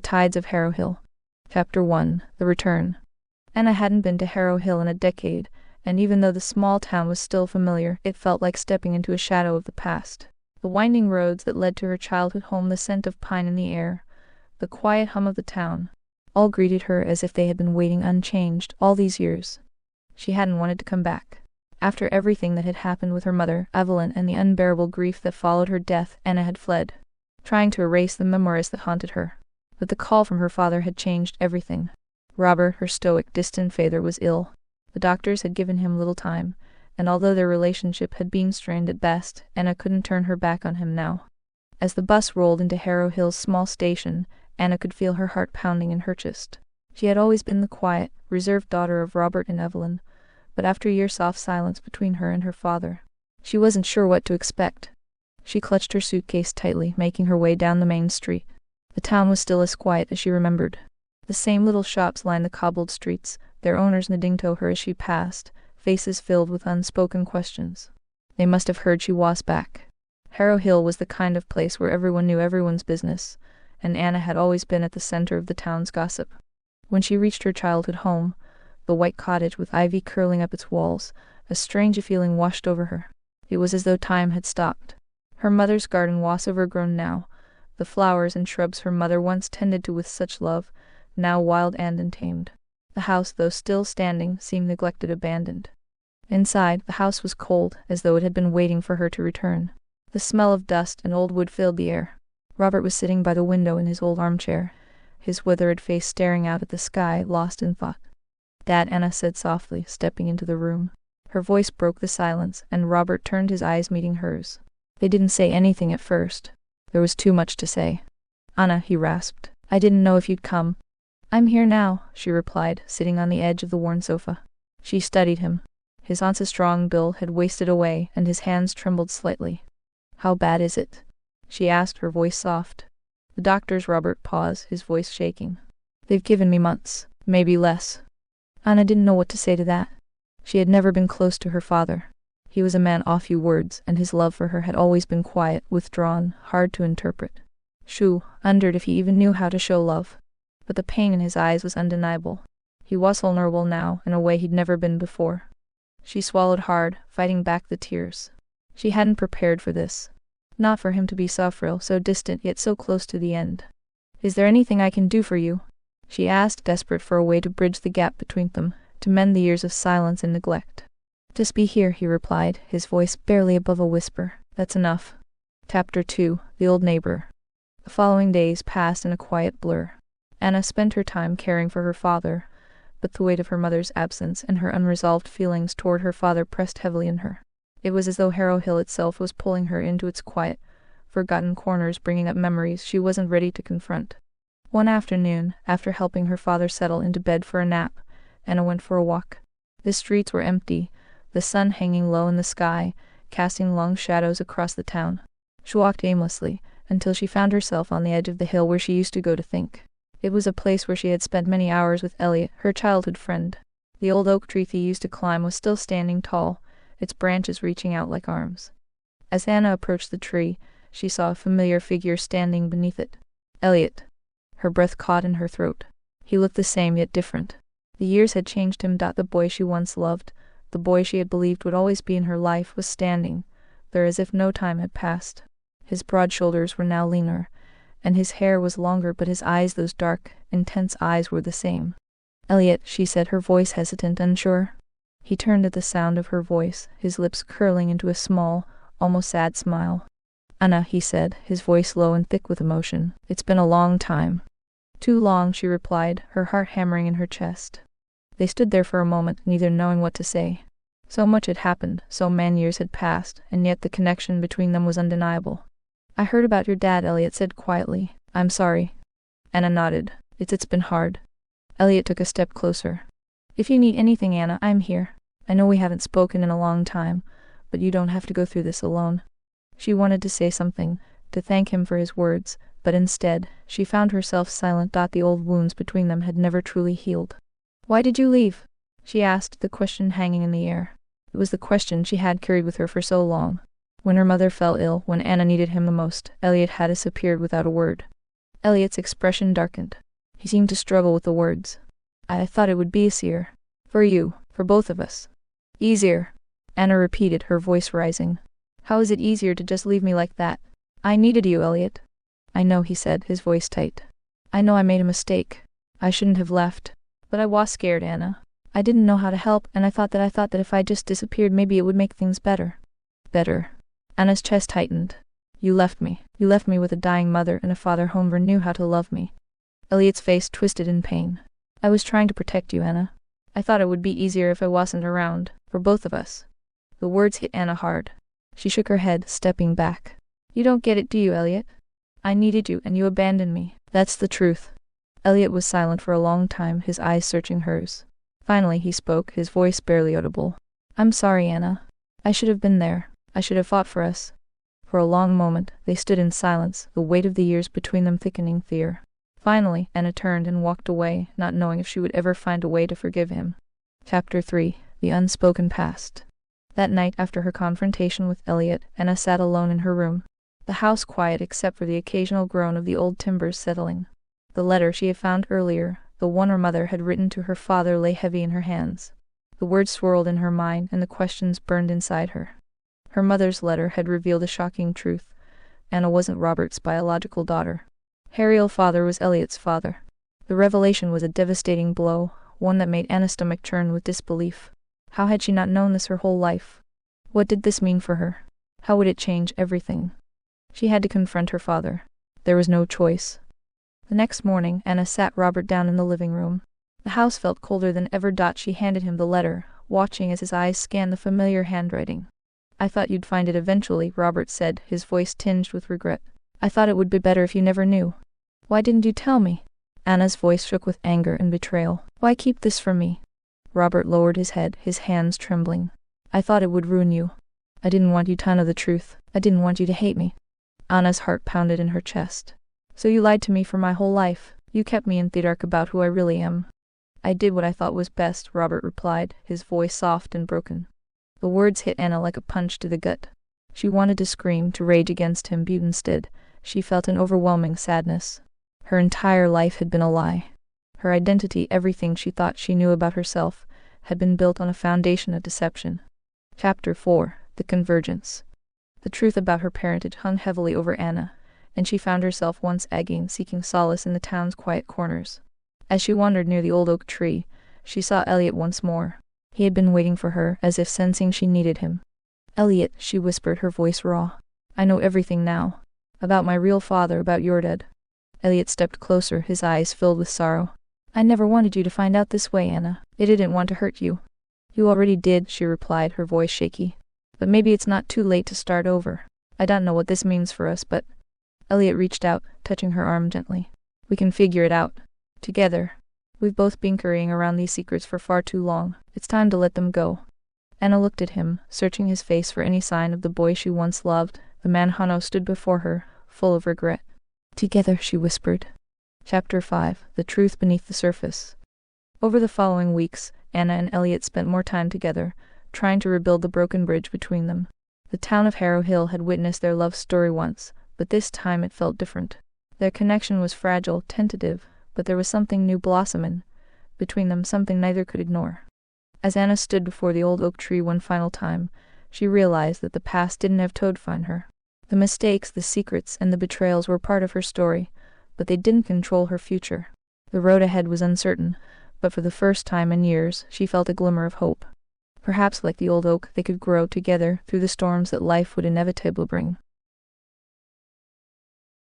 Tides of Harrow Hill. Chapter 1. The Return. Anna hadn't been to Harrow Hill in a decade, and even though the small town was still familiar, it felt like stepping into a shadow of the past. The winding roads that led to her childhood home, the scent of pine in the air, the quiet hum of the town, all greeted her as if they had been waiting unchanged all these years. She hadn't wanted to come back. After everything that had happened with her mother, Evelyn, and the unbearable grief that followed her death, Anna had fled, trying to erase the memories that haunted her. But the call from her father had changed everything. Robert, her stoic, distant father, was ill. The doctors had given him little time, and although their relationship had been strained at best, Anna couldn't turn her back on him now. As the bus rolled into Harrow Hill's small station, Anna could feel her heart pounding in her chest. She had always been the quiet, reserved daughter of Robert and Evelyn, but after years' soft silence between her and her father, she wasn't sure what to expect. She clutched her suitcase tightly, making her way down the main street. The town was still as quiet as she remembered. The same little shops lined the cobbled streets, their owners nodding to her as she passed, faces filled with unspoken questions. They must have heard she was back. Harrow Hill was the kind of place where everyone knew everyone's business, and Anna had always been at the center of the town's gossip. When she reached her childhood home, the white cottage with ivy curling up its walls, a strange feeling washed over her. It was as though time had stopped. Her mother's garden was overgrown now. The flowers and shrubs her mother once tended to with such love, now wild and untamed. The house, though still standing, seemed neglected, abandoned. Inside, the house was cold, as though it had been waiting for her to return. The smell of dust and old wood filled the air. Robert was sitting by the window in his old armchair, his withered face staring out at the sky, lost in thought. "Dad," Anna said softly, stepping into the room. Her voice broke the silence, and Robert turned, his eyes meeting hers. They didn't say anything at first. There was too much to say. "Anna," he rasped, "I didn't know if you'd come." "I'm here now," she replied, sitting on the edge of the worn sofa. She studied him. His aunt's strong build had wasted away, and his hands trembled slightly. "How bad is it?" she asked, her voice soft. "The doctors," Robert paused, his voice shaking. "They've given me months, maybe less." Anna didn't know what to say to that. She had never been close to her father. He was a man of few words, and his love for her had always been quiet, withdrawn, hard to interpret. She wondered if he even knew how to show love. But the pain in his eyes was undeniable. He was vulnerable now, in a way he'd never been before. She swallowed hard, fighting back the tears. She hadn't prepared for this. Not for him to be so frail, so distant, yet so close to the end. "Is there anything I can do for you?" she asked, desperate for a way to bridge the gap between them, to mend the years of silence and neglect. "Just be here," he replied, his voice barely above a whisper. "That's enough." Chapter 2. The Old Neighbor. The following days passed in a quiet blur. Anna spent her time caring for her father, but the weight of her mother's absence and her unresolved feelings toward her father pressed heavily on her. It was as though Harrow Hill itself was pulling her into its quiet, forgotten corners, bringing up memories she wasn't ready to confront. One afternoon, after helping her father settle into bed for a nap, Anna went for a walk. The streets were empty, the sun hanging low in the sky, casting long shadows across the town. She walked aimlessly, until she found herself on the edge of the hill where she used to go to think. It was a place where she had spent many hours with Elliot, her childhood friend. The old oak tree they used to climb was still standing tall, its branches reaching out like arms. As Anna approached the tree, she saw a familiar figure standing beneath it. Elliot. Her breath caught in her throat. He looked the same, yet different. The years had changed him. The boy she once loved, the boy she had believed would always be in her life, was standing there as if no time had passed. His broad shoulders were now leaner, and his hair was longer, but his eyes, those dark, intense eyes, were the same. "Elliot," she said, her voice hesitant, unsure. He turned at the sound of her voice, his lips curling into a small, almost sad smile. "Anna," he said, his voice low and thick with emotion, "it's been a long time." "Too long," she replied, her heart hammering in her chest. They stood there for a moment, neither knowing what to say. So much had happened, so many years had passed, and yet the connection between them was undeniable. "I heard about your dad," Elliot said quietly. "I'm sorry." Anna nodded. It's been hard." Elliot took a step closer. "If you need anything, Anna, I'm here. I know we haven't spoken in a long time, but you don't have to go through this alone." She wanted to say something, to thank him for his words, but instead, she found herself silent. The old wounds between them had never truly healed. "Why did you leave?" she asked, the question hanging in the air. It was the question she had carried with her for so long. When her mother fell ill, when Anna needed him the most, Elliot had disappeared without a word. Elliot's expression darkened. He seemed to struggle with the words. I thought it would be easier. For you, for both of us. Easier, Anna repeated, her voice rising. How is it easier to just leave me like that? I needed you, Elliot. I know, he said, his voice tight. I know I made a mistake. I shouldn't have left. But I was scared, Anna. I didn't know how to help, and I thought that if I just disappeared, maybe it would make things better. Better. Anna's chest tightened. You left me. You left me with a dying mother and a father who never knew how to love me. Elliot's face twisted in pain. I was trying to protect you, Anna. I thought it would be easier if I wasn't around, for both of us. The words hit Anna hard. She shook her head, stepping back. You don't get it, do you, Elliot? I needed you, and you abandoned me. That's the truth. Elliot was silent for a long time, his eyes searching hers. Finally he spoke, his voice barely audible. I'm sorry, Anna. I should have been there. I should have fought for us. For a long moment, they stood in silence, the weight of the years between them thickening fear. Finally, Anna turned and walked away, not knowing if she would ever find a way to forgive him. Chapter 3. The Unspoken Past. That night, after her confrontation with Elliot, Anna sat alone in her room. The house quiet except for the occasional groan of the old timbers settling. The letter she had found earlier, the one her mother had written to her father, lay heavy in her hands. The words swirled in her mind, and the questions burned inside her. Her mother's letter had revealed a shocking truth. Anna wasn't Robert's biological daughter. Harrow's father was Elliot's father. The revelation was a devastating blow, one that made Anna's stomach churn with disbelief. How had she not known this her whole life? What did this mean for her? How would it change everything? She had to confront her father. There was no choice. The next morning, Anna sat Robert down in the living room. The house felt colder than ever. She handed him the letter, watching as his eyes scanned the familiar handwriting. I thought you'd find it eventually, Robert said, his voice tinged with regret. I thought it would be better if you never knew. Why didn't you tell me? Anna's voice shook with anger and betrayal. Why keep this from me? Robert lowered his head, his hands trembling. I thought it would ruin you. I didn't want you to know the truth. I didn't want you to hate me. Anna's heart pounded in her chest. So you lied to me for my whole life. You kept me in the dark about who I really am. I did what I thought was best, Robert replied, his voice soft and broken. The words hit Anna like a punch to the gut. She wanted to scream, to rage against him, but instead, she felt an overwhelming sadness. Her entire life had been a lie. Her identity, everything she thought she knew about herself, had been built on a foundation of deception. Chapter 4. The Convergence. The truth about her parentage hung heavily over Anna, and she found herself once again seeking solace in the town's quiet corners. As she wandered near the old oak tree, she saw Elliot once more. He had been waiting for her, as if sensing she needed him. Elliot, she whispered, her voice raw. I know everything now. About my real father, about your dad. Elliot stepped closer, his eyes filled with sorrow. I never wanted you to find out this way, Anna. I didn't want to hurt you. You already did, she replied, her voice shaky. But maybe it's not too late to start over. I don't know what this means for us, but... Elliot reached out, touching her arm gently. We can figure it out. Together. We've both been carrying around these secrets for far too long. It's time to let them go. Anna looked at him, searching his face for any sign of the boy she once loved. The man Harrow stood before her, full of regret. Together, she whispered. Chapter 5. The Truth Beneath the Surface. Over the following weeks, Anna and Elliot spent more time together, trying to rebuild the broken bridge between them. The town of Harrow Hill had witnessed their love story once, but this time it felt different. Their connection was fragile, tentative, but there was something new blossoming between them, something neither could ignore. As Anna stood before the old oak tree one final time, she realized that the past didn't have to define her. The mistakes, the secrets, and the betrayals were part of her story, but they didn't control her future. The road ahead was uncertain, but for the first time in years, she felt a glimmer of hope. Perhaps like the old oak, they could grow together through the storms that life would inevitably bring.